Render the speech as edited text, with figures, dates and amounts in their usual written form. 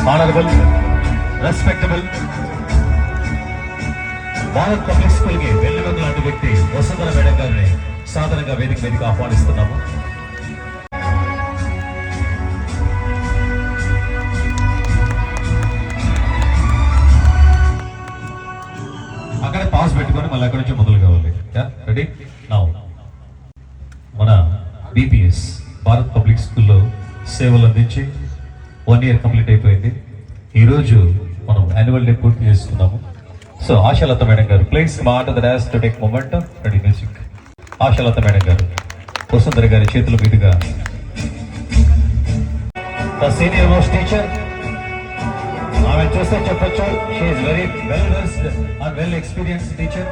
Honourable, respectable Bharat public school కి వెల్లువెందు లాంటి వ్యక్తి వసుంధర మేడం గారిని సాధారణంగా వేదిక ఆహ్వానిస్తున్నాము. అక్కడ పాస్ పెట్టుకొని మళ్ళీ అక్కడి నుంచి మొదలు కావాలి. Ready now. మన బీపీఎస్ భారత్ పబ్లిక్ స్కూల్లో సేవలు అందించి 1 year కంప్లీట్ అయిపోయింది. ఈరోజు మనం యాన్యువల్ డే పూర్తి చేసుకున్నాము. సో ఆశాలత మేడం గారు please smart the dance to take moment. Ready music. Ashalatha madam గారు వసుంధర గారి చేతుల మీదుగా ద సీనియర్ మోస్ట్ టీచర్. ఆమె చూస్తే చెప్పొచ్చు, she is very well versed and well experienced teacher.